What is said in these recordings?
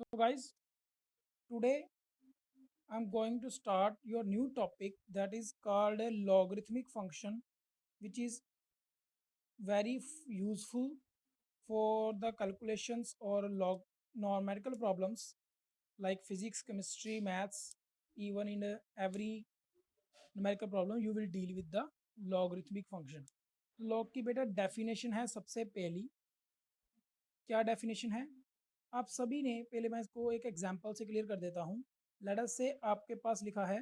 So guys, today I'm going to start your new topic that is called a logarithmic function, which is very useful for the calculations or log numerical problems like physics, chemistry, maths. Even in every numerical problem you will deal with the logarithmic function. log की बेटा definition है सबसे पहली। क्या definition है आप सभी ने, पहले मैं इसको एक एग्जांपल से क्लियर कर देता हूँ। लेट अस से आपके पास लिखा है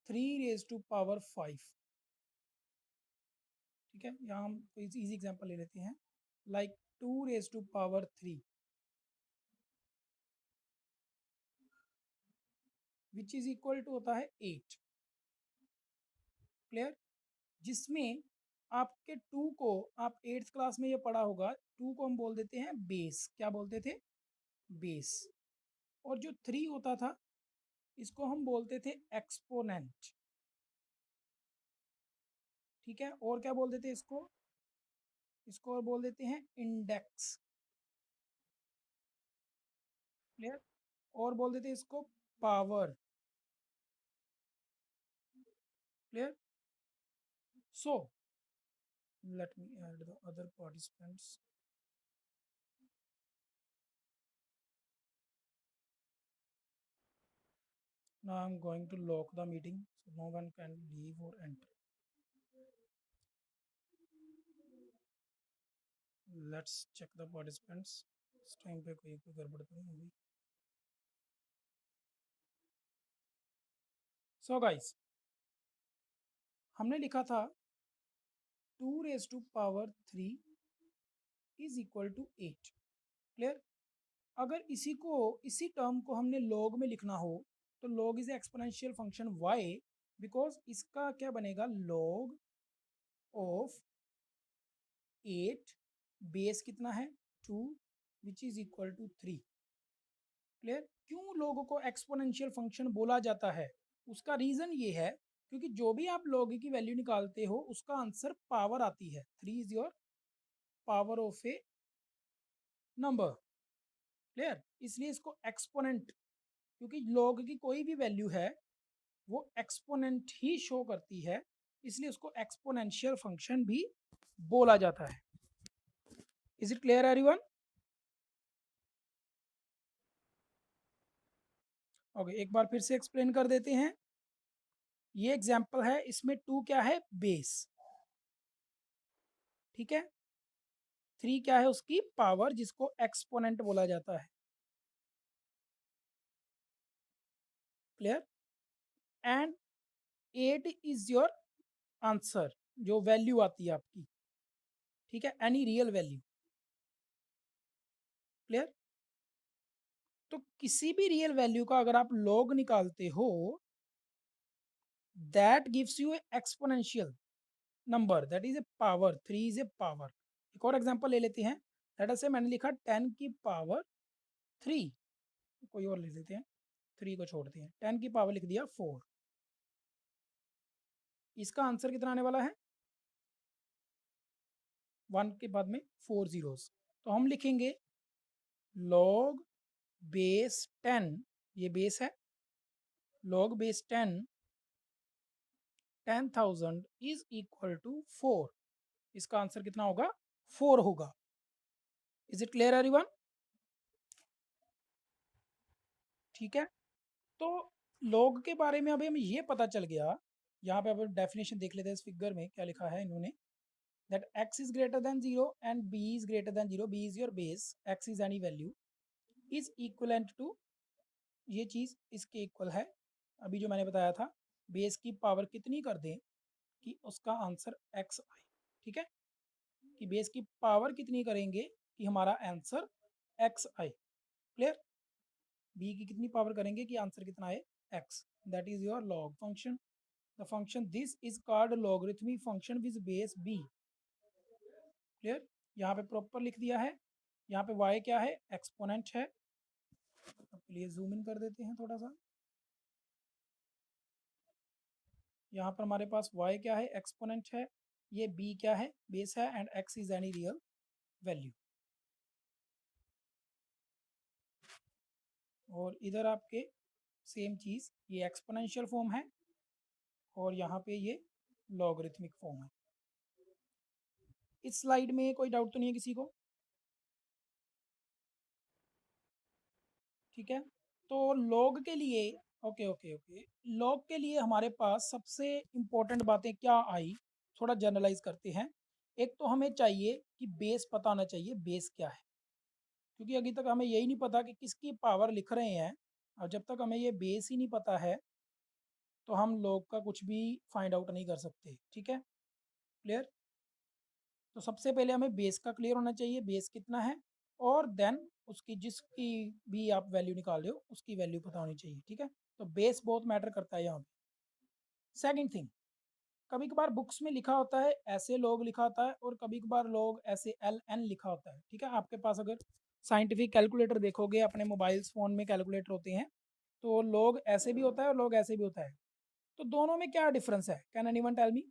3 raised to power 5। ठीक है, यहाँ हम कोई इजी एग्जांपल ले लेते हैं like 2 raised to power 3 which is equal to होता है 8। क्लियर? जिसमें आपके 2 को, आप 8th क्लास में ये पढ़ा होगा, 2 को हम बोल देते हैं बेस। क्या बोलते थे? बेस। और जो 3 होता था इसको हम बोलते थे एक्सपोनेंट। ठीक है, और क्या बोल देते हैं इसको? इसको और बोल देते हैं इंडेक्स। क्लियर? और बोल देते हैं इसको power. Clear? So let me add the other participants. Now I'm going to lock the meeting so no one can leave or enter. Let's check the participants. इस टाइम पे कोई कोई गड़बड़ तो नहीं होगी। सो गाइस, हमने लिखा था 2 raised to power 3 is equal to 8। Clear? अगर इसी टर्म को हमने लॉग में लिखना हो तो log is exponential function y, because इसका क्या बनेगा? लॉग ऑफ 8 बेस कितना है? 2 which is equal to 3। Clear? क्यों लोगों को एक्सपोनेंशियल फंक्शन बोला जाता है? उसका रीजन ये है क्योंकि जो भी आप लॉग की वैल्यू निकालते हो उसका आंसर पावर आती है। 3 is your power of A number. Clear? इसलिए इसको एक्सपोनेंट, क्योंकि लॉग की कोई भी वैल्यू है वो एक्सपोनेंट ही शो करती है, इसलिए उसको एक्सपोनेंशियल फंक्शन भी बोला जाता है। Is it clear everyone? Okay, एक बार फिर से एक्सप्लेन कर देते हैं। ये एग्जांपल है, इसमें 2 क्या है? बेस। ठीक है, 3 क्या है? उसकी पावर, जिसको एक्सपोनेंट बोला जाता है। Clear? And 8 is your answer, जो वैल्यू आती है आपकी। ठीक है, एनी रियल वैल्यू। क्लियर? तो किसी भी रियल वैल्यू का अगर आप लॉग निकालते हो that gives you exponential number, that is a power. 3 is a power. एक और एग्जांपल ले लेते हैं। लेट अस से मैंने लिखा 10 की पावर 3। कोई और ले लेते हैं, 3 को छोड़ते हैं, 10 की पावर लिख दिया 4। इसका आंसर कितना आने वाला है? 1 के बाद में 4 जीरोस। तो हम लिखेंगे लॉग बेस 10, ये बेस है, log base 10 10,000 is equal to 4। इसका आंसर कितना होगा? 4 होगा। Is it clear everyone? ठीक है, तो लॉग के बारे में अभी हमें ये पता चल गया। यहाँ पे अब डेफिनेशन देख लेते हैं, इस फिगर में क्या लिखा है इन्होंने। That x is greater than 0 and b is greater than 0, b is your base, x is any value, is equivalent to, ये चीज़ इसके इक्वल है। अभी जो मैंने बताया था, बेस की पावर कितनी कर दें कि उसका आंसर x आए। ठीक है, कि बेस की पावर कितनी करेंगे कि हमारा आंसर x आए। क्लियर? b की कितनी पावर करेंगे कि आंसर कितना आए? x। That is your log function. The function this is called logarithmic function with base b। Clear? यहाँ पे प्रॉपर लिख दिया है। यहाँ पे y क्या है? एक्सपोनेंट है। आपके लिए जूम इन कर देते हैं थोड़ा सा। यहाँ पर हमारे पास y क्या है? एक्सपोनेंट है। ये b क्या है? बेस है। And x is any real value. और इधर आपके सेम चीज़, ये एक्सपोनेंशियल फॉर्म है और यहाँ पे ये लॉगरिथमिक फॉर्म है। इस स्लाइड में कोई डाउट तो नहीं है किसी को? ठीक है, तो लॉग के लिए ओके ओके ओके, लॉग के लिए हमारे पास सबसे इम्पोर्टेंट बातें क्या आई, थोड़ा जनरलाइज करते हैं। एक तो हमें चाहिए कि बेस पता होना चाहिए, बेस क्या है, क्योंकि अभी तक हमें यही नहीं पता कि किसकी पावर लिख रहे हैं, और जब तक हमें ये बेस ही नहीं पता है तो हम लॉग का कुछ भी फाइंड आउट नहीं कर सकते। ठीक है, क्लियर? तो सबसे पहले हमें बेस का क्लियर होना चाहिए, बेस कितना है, और देन उसकी जिसकी भी आप वैल्यू निकाल रहे हो उसकी वैल्यू पता होनी चाहिए। ठीक है, तो बेस बहुत मैटर करता है यहाँ पे। सेकंड थिंग, कभी कभार बुक्स में लिखा होता है ऐसे लोग लिखा होता है, और कभी कभार लोग ऐसे LN लिखा होता है। ठीक है, आपके पास अगर साइंटिफिक कैलकुलेटर देखोगे, अपने मोबाइल्स फ़ोन में कैलकुलेटर होते हैं, तो लोग ऐसे भी होता है और लोग ऐसे भी होता है। तो दोनों में क्या डिफरेंस है? Can anyone tell me?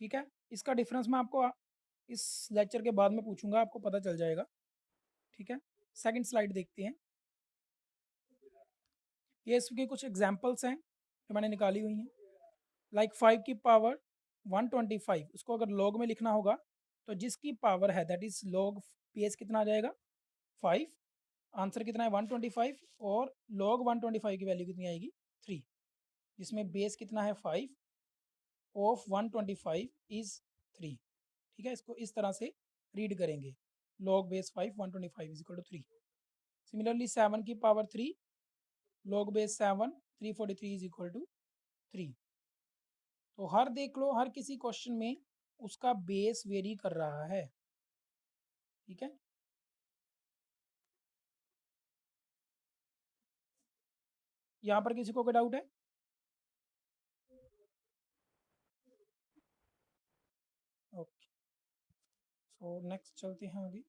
ठीक है, इसका डिफरेंस मैं आपको इस लेक्चर के बाद में पूछूंगा, आपको पता चल जाएगा। ठीक है, सेकंड स्लाइड देखते हैं। ये इसके कुछ एग्जांपल्स हैं जो मैंने निकाली हुई हैं। लाइक 5 की पावर 125, उसको अगर लॉग में लिखना होगा तो जिसकी पावर है दैट इज लॉग बेस कितना आ जाएगा? 5। आंसर कितना है? 125, और लॉग 125 की वैल्यू कितनी आएगी? 3, जिसमें बेस कितना है? 5 ऑफ 125 इज 3। ठीक है, इसको इस तरह से रीड करेंगे, log base 5 125 is equal to 3। Similarly 7 की power 3, log base 7 343 is equal to 3। तो हर देख लो, हर किसी क्वेश्चन में उसका बेस वेरी कर रहा है। ठीक है, यहाँ पर किसी को कोई डाउट है? ओके, सो नेक्स्ट चलते हैं आगे।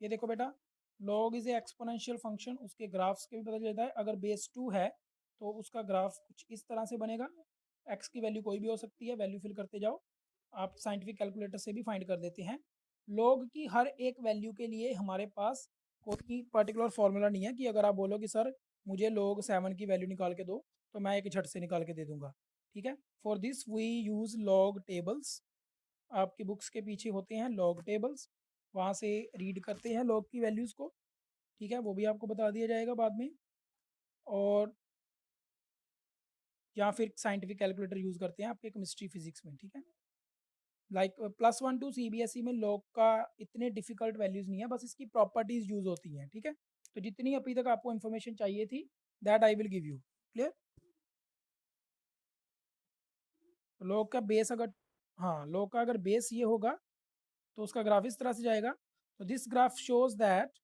ये देखो बेटा, log is a exponential function, उसके ग्राफ्स के भी पता चलता है। अगर बेस 2 है तो उसका ग्राफ कुछ इस तरह से बनेगा। एक्स की वैल्यू कोई भी हो सकती है, वैल्यू फिल करते जाओ, आप साइंटिफिक कैलकुलेटर से भी फाइंड कर देते हैं। लॉग की हर एक वैल्यू के लिए हमारे पास कोई पर्टिकुलर फार्मूला नहीं है कि अगर आप बोलो कि सर मुझे लॉग 7 की वैल्यू निकाल के दो, तो मैं एक झट से निकाल के दे दूंगा। ठीक है, for this we use log tables. आपकी बुक्स के पीछे होते हैं लॉग टेबल्स, वहाँ से रीड करते हैं लॉग की वैल्यूज़ को। ठीक है, वो भी आपको बता दिया जाएगा बाद में। और या फिर साइंटिफिक कैलकुलेटर यूज़ करते हैं आपके केमिस्ट्री फिजिक्स में। ठीक है, लाइक +1 टू CBSE में लॉग का इतने डिफिकल्ट वैल्यूज़ नहीं है, बस इसकी प्रॉपर्टीज़ यूज़ होती हैं। ठीक है, तो जितनी अभी तक आपको इन्फॉर्मेशन चाहिए थी that I will give you. Clear? Log का बेस अगर, हाँ, लॉग का अगर बेस ये होगा तो उसका ग्राफ इस तरह से जाएगा। तो this graph shows that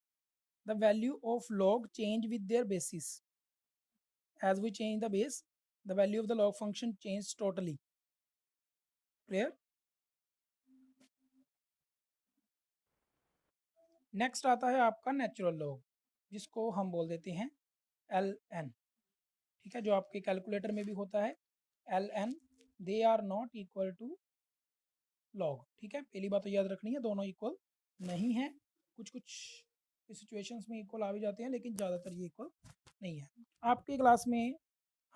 the value of log change with their basis. As we change the base, the value of the log function changes totally. Clear? Next आता है आपका नेचुरल लॉग, जिसको हम बोल देते हैं LN। ठीक है, जो आपके कैलकुलेटर में भी होता है LN, they are not equal to log. ठीक है, पहली बात तो याद रखनी है, दोनों इक्वल नहीं है। कुछ कुछ सिचुएशंस में इक्वल आ भी जाते हैं, लेकिन ज़्यादातर ये इक्वल नहीं है। आपकी क्लास में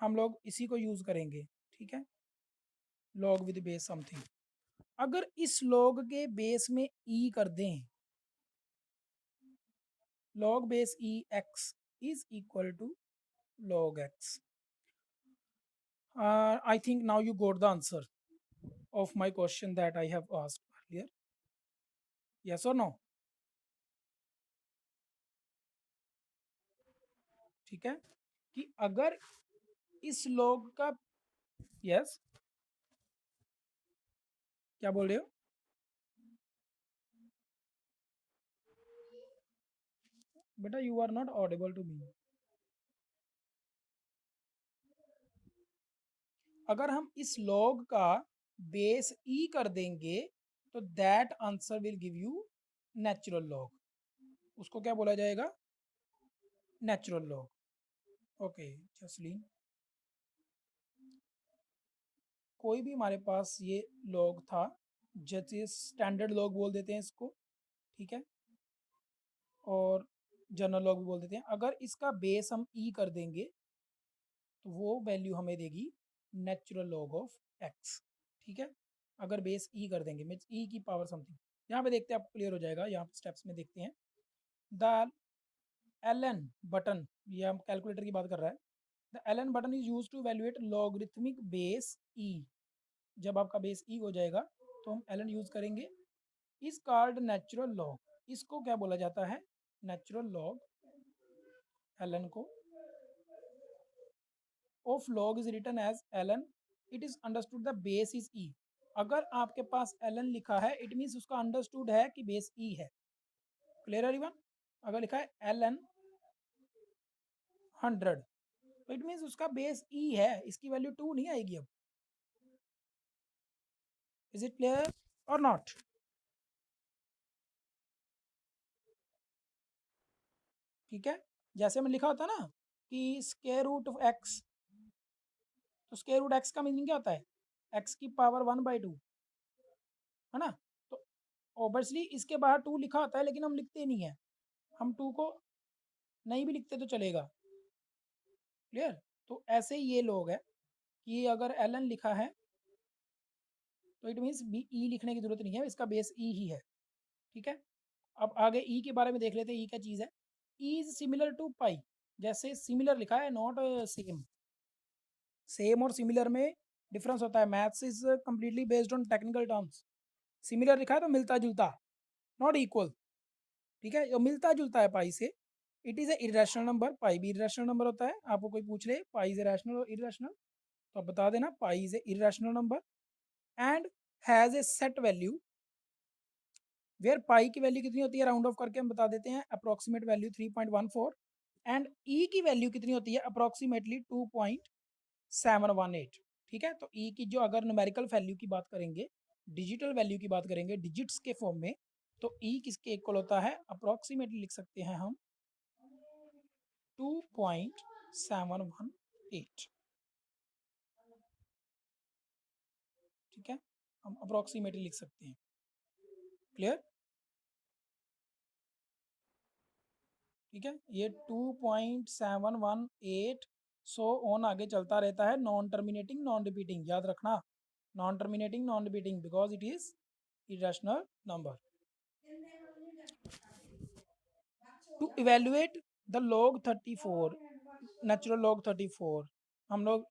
हम लोग इसी को यूज़ करेंगे। ठीक है, लॉग विद बेस समथिंग। अगर इस लॉग के बेस में ई कर दें, log base e x is equal to log x. I think now you got the answer of my question that I have asked earlier. Yes or no? ठीक है, कि अगर इस log का, yes, क्या बोल रहे हो? बेटा you are not audible to me. अगर हम इस log का बेस e कर देंगे तो that answer will give you natural log. उसको क्या बोला जाएगा? Natural log. ओके जसलीन, कोई भी हमारे पास ये लॉग था जैसे स्टैंडर्ड लॉग बोल देते हैं इसको, ठीक है, और जनरल लॉग भी बोल देते हैं। अगर इसका बेस हम ई कर देंगे तो वो वैल्यू हमें देगी नेचुरल लॉग ऑफ एक्स, ठीक है। अगर बेस ई कर देंगे मीन्स ई की पावर समथिंग, यहाँ पे देखते हैं आपको क्लियर हो जाएगा। यहाँ पे स्टेप्स में देखते हैं। द एल एन बटन, ये हम कैलकुलेटर की बात कर रहा है। The L N button is use to evaluate logarithmic base E. जब आपका बेस ई हो जाएगा तो हम एल एन यूज करेंगे। इज कॉल्ड नेचुरल लॉग, इसको क्या बोला जाता है, नेचुरल लॉग। एल एन को of log is written as ln, it is understood the base is e। अगर आपके पास ln लिखा है इट मीन्स उसका अंडरस्टूड है कि बेस e है। Clear everyone? अगर लिखा है ln 100 तो इट मीन्स उसका बेस e है, इसकी वैल्यू 2 नहीं आएगी अब। इज इट क्लियर और नॉट? ठीक है, जैसे मैं लिखा होता ना कि स्क्वायर रूट ऑफ एक्स, तो स्क्वायर रूट एक्स का मीनिंग क्या होता है, एक्स की पावर 1/2, है ना। तो ऑब्वियसली इसके बाहर 2 लिखा होता है लेकिन हम लिखते नहीं है, हम 2 को नहीं भी लिखते तो चलेगा। क्लियर? तो ऐसे ही ये लोग है कि अगर एल एन लिखा है तो इट मीन्स बी ई लिखने की जरूरत नहीं है, इसका बेस ई ही है। ठीक है, अब आगे ई के बारे में देख लेते हैं। ई क्या चीज़ है? ई इज सिमिलर टू पाई। जैसे सिमिलर लिखा है, नॉट सेम। सेम और सिमिलर में डिफरेंस होता है। Maths is completely based on technical terms. Similar लिखा है तो मिलता जुलता, नॉट इक्वल। ठीक है, जो मिलता जुलता है पाई से। It is a irrational number, pi भी इरेशनल नंबर होता है। आपको कोई पूछ ले पाई इज रैशनल और इरेशनल तो आप बता देना pi is a irrational number and has a set value where pi की वैल्यू कितनी होती है, राउंड ऑफ करके हम बता देते हैं, अप्रोक्सीमेट वैल्यू 3.14 एंड ई की वैल्यू कितनी होती है, अप्रोक्सीमेटली 2.718। ठीक है, तो ई की जो अगर न्यूमेरिकल वैल्यू की बात करेंगे, डिजिटल वैल्यू की बात करेंगे डिजिट्स के फॉर्म में, तो ई किसके इक्वल होता है, अप्रोक्सीमेटली लिख सकते हैं हम 2.718। ठीक है, हम अप्रोक्सीमेटली लिख सकते हैं। क्लियर? ठीक है, ये 2.718 सो ऑन आगे चलता रहता है। नॉन टर्मिनेटिंग नॉन रिपीटिंग, याद रखना, non terminating non repeating because it is irrational number. To evaluate the log 34, natural log 34, हम लोग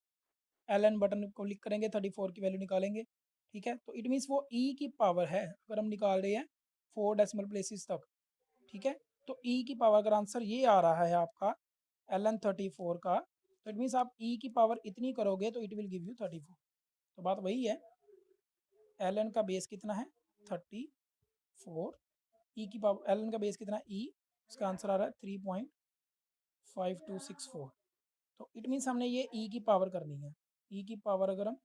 एल एन बटन को क्लिक करेंगे, 34 की वैल्यू निकालेंगे। ठीक है, तो इट मीन्स वो ई की पावर है, अगर हम निकाल रहे हैं 4 डेसिमल प्लेसेस तक। ठीक है, तो ई की पावर अगर आंसर ये आ रहा है आपका एल एन 34 का, तो इट मीन्स आप ई की पावर इतनी करोगे तो इट विल गिव यू 34। तो बात वही है, एल एन का बेस कितना है 34, ई की पावर एल एन का बेस कितना है ई, इसका आंसर आ रहा है 3.5264। तो इट मीन्स हमने ये ई की पावर करनी है। ई की पावर अगर हम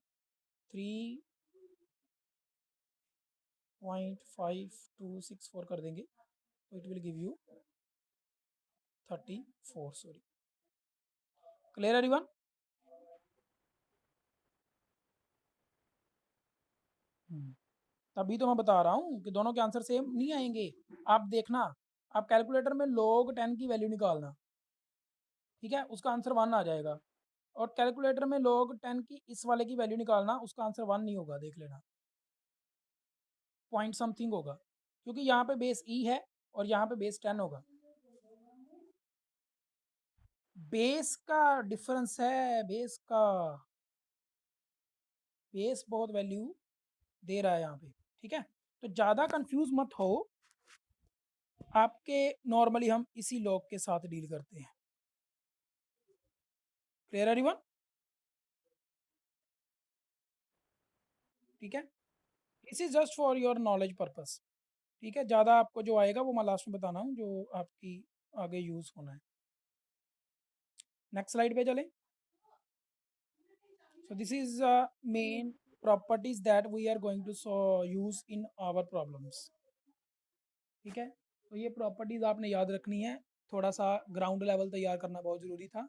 3.5264 कर देंगे तो it will give you 34। Sorry, clear everyone? तभी तो मैं बता रहा हूँ कि दोनों के आंसर सेम नहीं आएंगे। आप देखना, आप कैलकुलेटर में log 10 की वैल्यू निकालना, ठीक है, उसका आंसर 1 आ जाएगा। और कैलकुलेटर में log 10 की इस वाले की वैल्यू निकालना, उसका आंसर 1 नहीं होगा, देख लेना, पॉइंट समथिंग होगा, क्योंकि यहाँ पे बेस ई है और यहाँ पे बेस 10 होगा। बेस का डिफरेंस है, बेस का, बेस बहुत वैल्यू दे रहा है यहाँ पे। ठीक है, तो ज़्यादा कंफ्यूज मत हो, आपके नॉर्मली हम इसी लॉग के साथ डील करते हैं। Clear everyone? ठीक है, this is just for your knowledge purpose. ठीक है, ज़्यादा आपको जो आएगा वो मैं लास्ट में बताना हूँ, जो आपकी आगे यूज़ होना है। नेक्स्ट स्लाइड पे चलें। So this is main properties that we are going to use in our problems. ठीक है, तो ये प्रॉपर्टीज आपने याद रखनी है। थोड़ा सा ग्राउंड लेवल तैयार करना बहुत ज़रूरी था,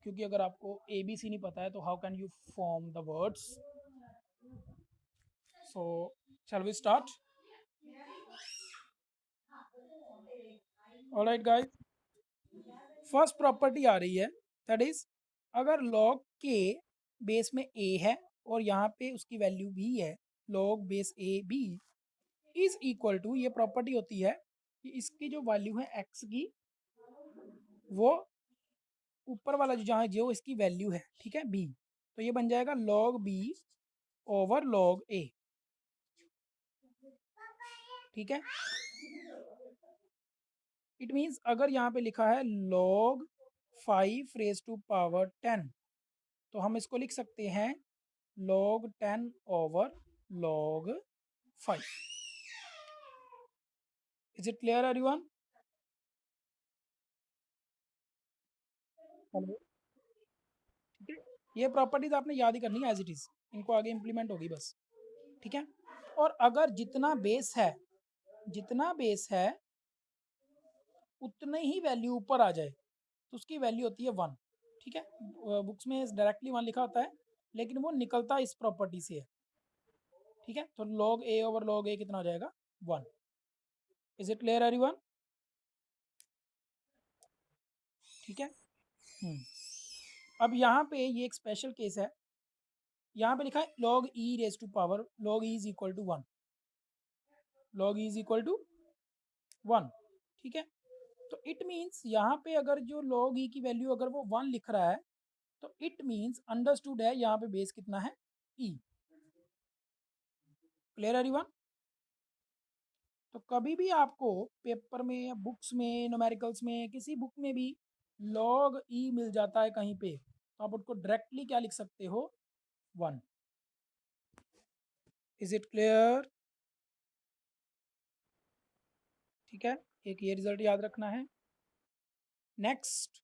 क्योंकि अगर आपको ABC नहीं पता है तो how can you form the words. So shall we start? All right guys, first property आ रही है, दैट इज अगर log k बेस में a है और यहाँ पे उसकी वैल्यू b है, log base a b is equal to, ये प्रॉपर्टी होती है कि इसकी जो वैल्यू है x की, वो ऊपर वाला जो जहाँ जो इसकी वैल्यू है, ठीक है, b, तो ये बन जाएगा log b over log a, ठीक है। इट मीन्स अगर यहाँ पे लिखा है log 5 रेज टू पावर 10, तो हम इसको लिख सकते हैं log 10 over log 5। Is it clear everyone? Hello, ठीक है, ये प्रॉपर्टीज आपने याद ही करनी है एज इट इज, इनको आगे इंप्लीमेंट होगी बस, ठीक है। और अगर जितना बेस है उतने ही वैल्यू ऊपर आ जाए तो उसकी वैल्यू होती है 1, ठीक है। बुक्स में डायरेक्टली 1 लिखा होता है, लेकिन वो निकलता इस प्रॉपर्टी से है, ठीक है। तो log a over log a कितना हो जाएगा? 1। Is it clear everyone? ठीक है। अब यहाँ पे ये एक स्पेशल केस है, यहाँ पे लिखा है log e raise to power log e is equal to 1, log e is equal to 1, ठीक है। तो इट मीन्स यहाँ पे अगर जो log e की वैल्यू अगर वो 1 लिख रहा है, तो इट मीन्स अंडरस्टूड है यहाँ पे बेस कितना है? e। Clear everyone? तो कभी भी आपको पेपर में या बुक्स में न्यूमेरिकल्स में किसी बुक में भी log e मिल जाता है कहीं पे, तो आप उसको डायरेक्टली क्या लिख सकते हो? 1। Is it clear? ठीक है, एक ये रिजल्ट याद रखना है। नेक्स्ट,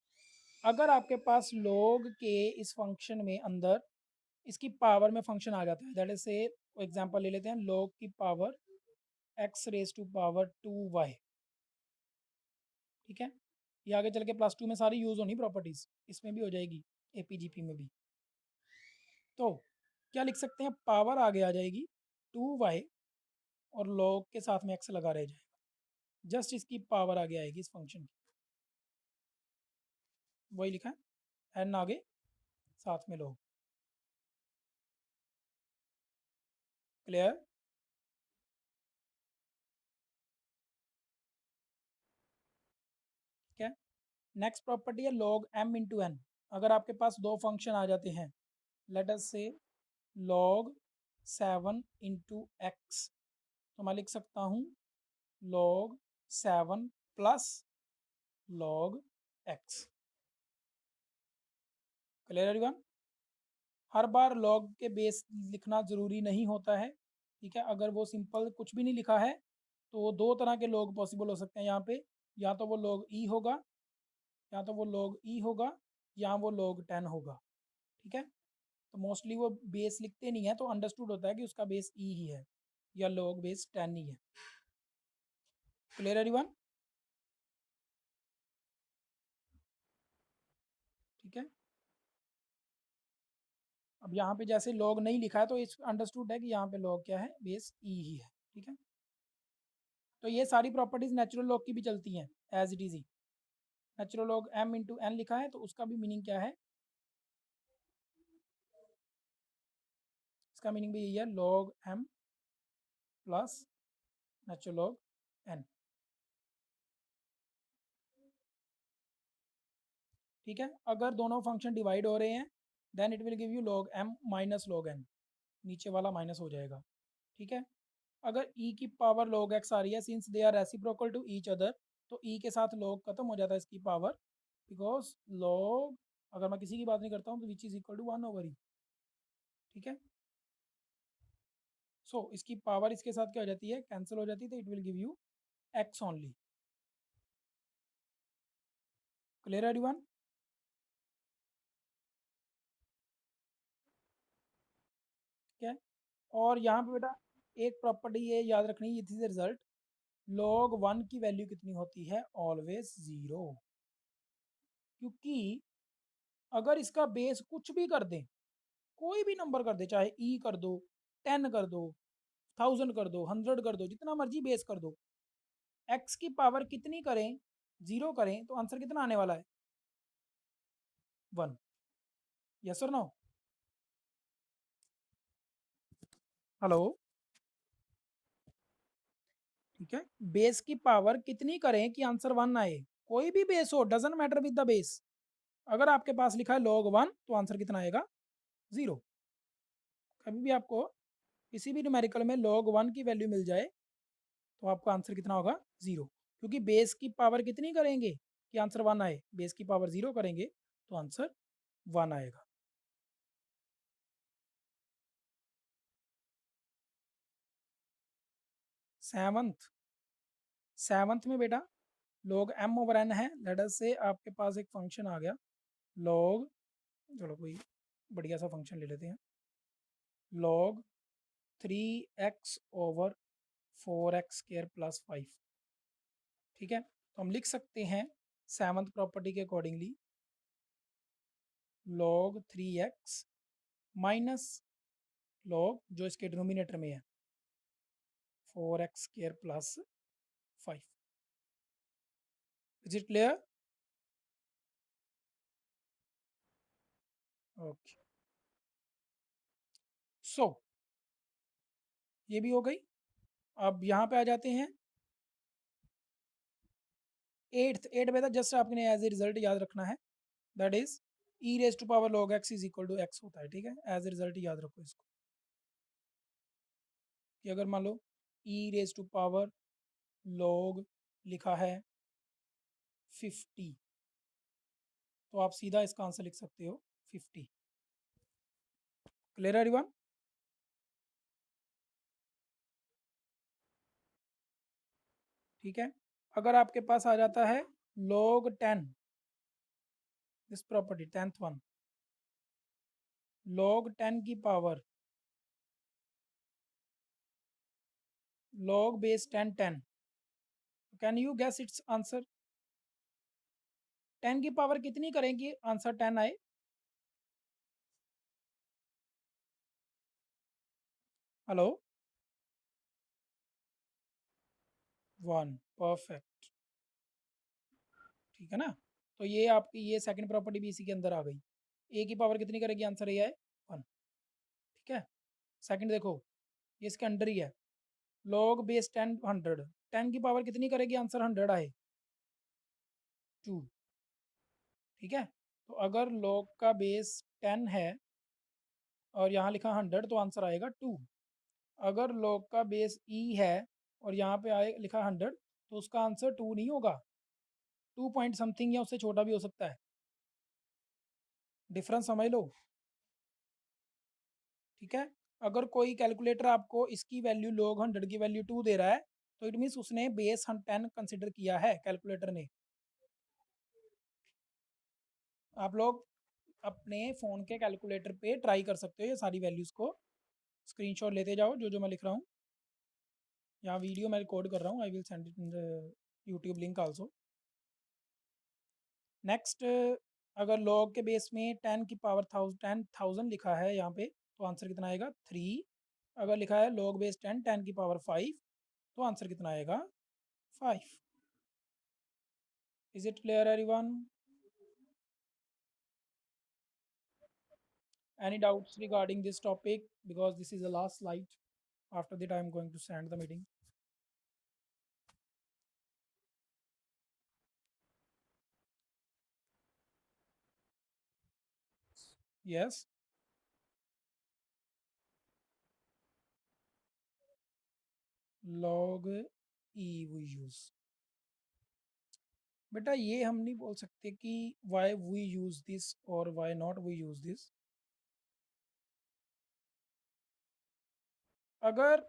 अगर आपके पास log के इस फंक्शन में अंदर इसकी पावर में फंक्शन आ जाता है, दैट इज से एग्जांपल ले लेते हैं log की power x raise to power 2y, ठीक है। ये आगे चल के +2 में सारी यूज होनी प्रॉपर्टीज, इसमें भी हो जाएगी, एपीजीपी में भी। तो क्या लिख सकते हैं? पावर आगे आ जाएगी 2y और log के साथ में x लगा रह जाएगा, जस्ट इसकी पावर आगे आएगी इस फंक्शन की, वही लिखा है, n आगे साथ में log। क्लियर? ठीक है। नेक्स्ट प्रॉपर्टी है log m इंटू n। अगर आपके पास दो फंक्शन आ जाते हैं, लेट अस से log 7 इंटू एक्स, तो मैं लिख सकता हूँ log 7 plus log x। Clear everyone? हर बार log के बेस लिखना ज़रूरी नहीं होता है, ठीक है। अगर वो सिंपल कुछ भी नहीं लिखा है, तो दो तरह के log पॉसिबल हो सकते हैं यहाँ पे, या तो वो log e होगा, या तो वो log e होगा, या वो log 10 होगा, ठीक है। तो मोस्टली वो बेस लिखते नहीं है, तो अंडरस्टूड होता है कि उसका बेस ई ही है या log बेस 10 ही है। Clear everyone? ठीक है। अब यहाँ पे जैसे log नहीं लिखा है, तो इस अंडरस्टूड है कि यहाँ पे log क्या है? बेस ई ही है, ठीक है। तो ये सारी प्रॉपर्टीज नेचुरल लॉग की भी चलती हैं एज इट इज ही। Natural log m into n लिखा है, तो उसका भी मीनिंग क्या है? इसका मीनिंग भी यही है, log m plus natural log n, ठीक है। अगर दोनों फंक्शन डिवाइड हो रहे हैं, then it will give you log m minus log n, नीचे वाला माइनस हो जाएगा, ठीक है। अगर e की पावर log x आ रही है, since they are reciprocal to each other, तो e के साथ log खत्म हो जाता है इसकी पावर, बिकॉज log, अगर मैं किसी की बात नहीं करता हूँ, तो which is equal to 1 over E, ठीक है। सो इसकी पावर इसके साथ क्या हो जाती है? कैंसिल हो जाती है, तो it will give you x only. Clear everyone? ठीक है। और यहाँ पे बेटा एक प्रॉपर्टी ये याद रखनी है, इज रिजल्ट, log 1 की वैल्यू कितनी होती है? ऑलवेज 0। क्योंकि अगर इसका बेस कुछ भी कर दें, कोई भी नंबर कर दे, चाहे e कर दो, 10 कर दो, 1000 कर दो, 100 कर दो, जितना मर्जी बेस कर दो, x की पावर कितनी करें, 0 करें, तो आंसर कितना आने वाला है? 1। यस और नो? हेलो? ठीक है, बेस की पावर कितनी करें कि आंसर 1 आए? कोई भी बेस हो, doesn't matter with the base. अगर आपके पास लिखा है log 1 तो आंसर कितना आएगा? 0। कभी भी आपको किसी भी न्यूमेरिकल में log 1 की वैल्यू मिल जाए तो आपका आंसर कितना होगा? 0। क्योंकि बेस की पावर कितनी करेंगे कि आंसर 1 आए? बेस की पावर 0 करेंगे तो आंसर 1 आएगा। सेवंथ में बेटा log m ओवर n है। लेट अस से आपके पास एक फंक्शन आ गया log, चलो कोई बढ़िया सा फंक्शन ले लेते हैं, log 3x over 4x square plus 5। ठीक है, तो हम लिख सकते हैं सेवंथ प्रॉपर्टी के accordingly log 3x minus log जो इसके डिनोमिनेटर में है 4x square plus 5। Is it clear? Okay, so ये भी हो गई। अब यहाँ पे आ जाते हैं एट में था, जस्ट आपने एज ए रिजल्ट याद रखना है, that is e raise to power log x is equal to x होता है। ठीक है, एज ए रिजल्ट याद रखो इसको कि अगर मान लो ई रेज टू पावर log लिखा है 50 तो आप सीधा इसका आंसर लिख सकते हो 50। Clear everyone? ठीक है, अगर आपके पास आ जाता है log 10, this property 10th one, log 10 की power log base 10 10, can you guess its answer? 10 की पावर कितनी करेंगी आंसर 10 आए? हेलो? 1। परफेक्ट। ठीक है ना, तो ये आपकी ये सेकंड प्रॉपर्टी भी इसी के अंदर आ गई। ए की पावर कितनी करेगी? आंसर ये है 1। ठीक है, सेकंड देखो, ये इसके अंडर ही है, log बेस 10 100, 10 की पावर कितनी करेगी? आंसर 100 आए, 2। ठीक है, तो अगर log का बेस 10 है और यहाँ लिखा 100 तो आंसर आएगा 2। अगर log का बेस e है और यहाँ पे आए लिखा 100 तो उसका आंसर 2 नहीं होगा, 2 पॉइंट समथिंग या उससे छोटा भी हो सकता है। डिफरेंस समझ लो। ठीक है, अगर कोई कैलकुलेटर आपको इसकी वैल्यू log 100 की वैल्यू 2 दे रहा है तो इट मीन्स उसने बेस 10 कंसिडर किया है कैलकुलेटर ने। आप लोग अपने फ़ोन के कैलकुलेटर पे ट्राई कर सकते हो ये सारी वैल्यूज़ को, स्क्रीनशॉट लेते जाओ जो जो मैं लिख रहा हूँ। यहाँ वीडियो मैं रिकॉर्ड कर रहा हूँ, I will send it in the YouTube link also. Next, अगर log के बेस में 10 की पावर 10,000 लिखा है यहाँ पे तो आंसर कितना आएगा? 3। अगर लिखा है log बेस 10 10 की पावर 5 तो आंसर कितना आएगा? 5। Is it clear everyone? Any doubts regarding this topic? Because this is the last slide. After that, I am going to send the meeting. Yes. Log e we use. बेटा ये हम नहीं बोल सकते कि why we use this और why not we use this. अगर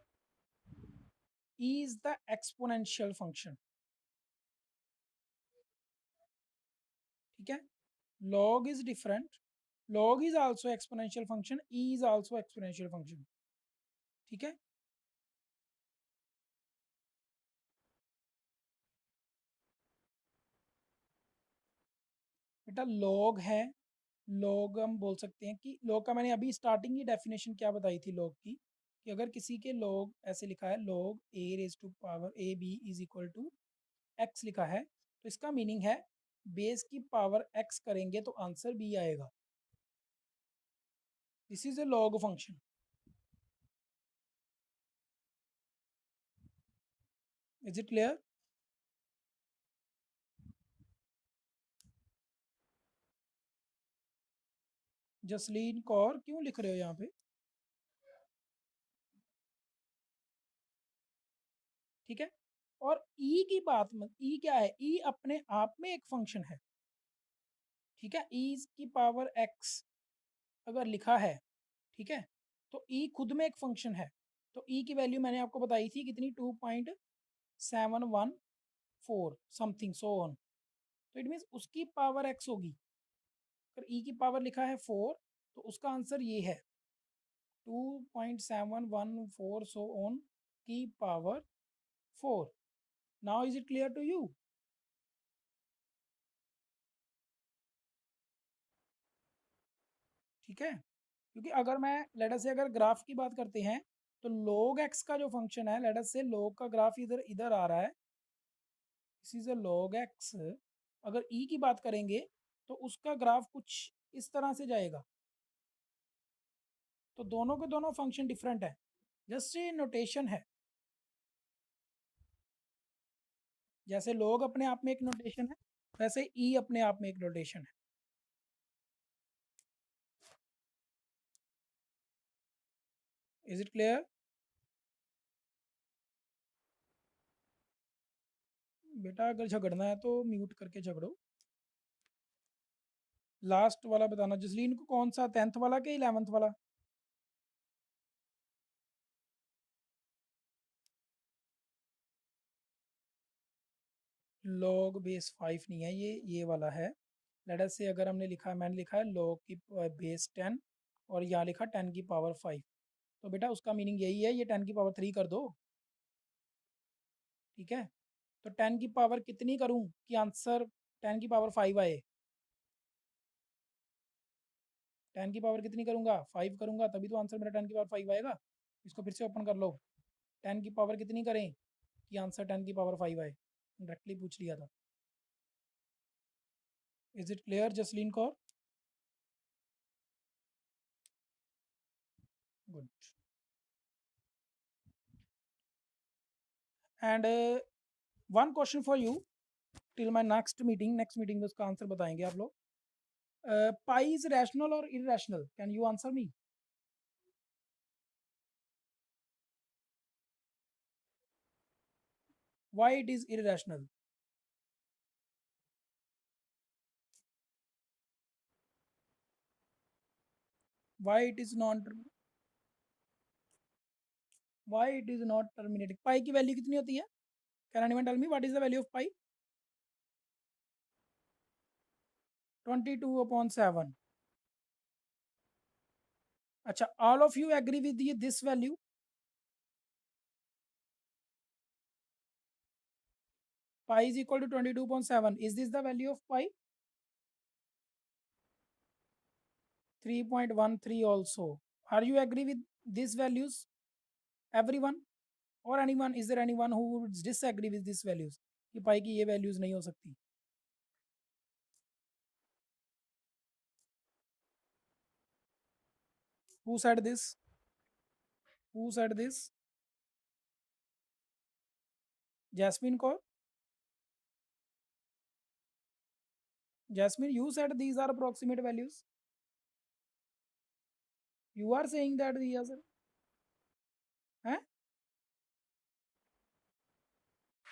e is the exponential function, ठीक है, log is different, log is also exponential function, e is also exponential function। ठीक है, बेटा log है, log हम बोल सकते हैं कि log का मैंने अभी स्टार्टिंग की डेफिनेशन क्या बताई थी log की, कि अगर किसी के log ऐसे लिखा है log a raised to power a b is equal to x लिखा है, तो इसका मीनिंग है बेस की पावर x करेंगे तो आंसर b आएगा. This is a log function. Is it clear? Jasleen Kaur क्यों लिख रहे हो यहाँ पे? ठीक है. और ई की बात मत, ई क्या है? ई अपने आप में एक फंक्शन है. ठीक है. ई की पावर एक्स अगर लिखा है, ठीक है, तो ई खुद में एक फंक्शन है. तो ई की वैल्यू मैंने आपको बताई थी कितनी, 2.714 समथिंग सो ऑन. तो इट मीन्स उसकी पावर एक्स होगी. अगर ई की पावर लिखा है 4 तो उसका आंसर ये है 2.714 सो ऑन की power 4. Now is it clear to you? ठीक है. क्योंकि अगर मैं लेट अस से अगर ग्राफ की बात करते हैं तो log x का जो फंक्शन है, लेट अस से log का ग्राफ इधर इधर आ रहा है, this is a log x. अगर e की बात करेंगे तो उसका ग्राफ कुछ इस तरह से जाएगा. तो दोनों के दोनों फंक्शन डिफरेंट है, जस्ट ये नोटेशन है. जैसे log अपने आप में एक नोटेशन है, वैसे e अपने आप में एक नोटेशन है. Is it clear? बेटा अगर झगड़ना है तो म्यूट करके झगड़ो. लास्ट वाला बताना जसलीन को, कौन सा, 10th वाला के 11th वाला? log बेस 5 नहीं है, ये वाला है. लेट अस से अगर हमने लिखा, मैंने लिखा है log की बेस 10 और यहाँ लिखा 10 की पावर 5, तो बेटा उसका मीनिंग यही है, ये 10 की पावर 3 कर दो. ठीक है. तो 10 की पावर कितनी करूँ कि आंसर 10 की पावर 5 आए? 10 की पावर कितनी करूँगा? 5 करूँगा तभी तो आंसर मेरा 10 की पावर 5 आएगा. इसको फिर से ओपन कर लो. 10 की पावर कितनी करें कि आंसर 10 की पावर 5 आए? डायरेक्टली पूछ लिया था. Is it clear Jasleen Kaur? Good. And one question for you till my next meeting में उसका आंसर बताएंगे आप लोग. पाई इज रैशनल और irrational? Can you answer me? Why it is irrational? Why it is not, why it is not terminating? Pi की value कितनी होती है? Can anyone tell me what is the value of pi? 22/7. अच्छा, all of you agree with this value? Pi is equal to 22.7. Is this the value of pi? 3.13 also. Are you agree with these values? Everyone? Or anyone? Is there anyone who would disagree with these values? कि pi की ये values नहीं हो सकती? Who said this? Who said this? Jasmine Kaur? Jasmine, you said these are approximate values. You are saying that these are.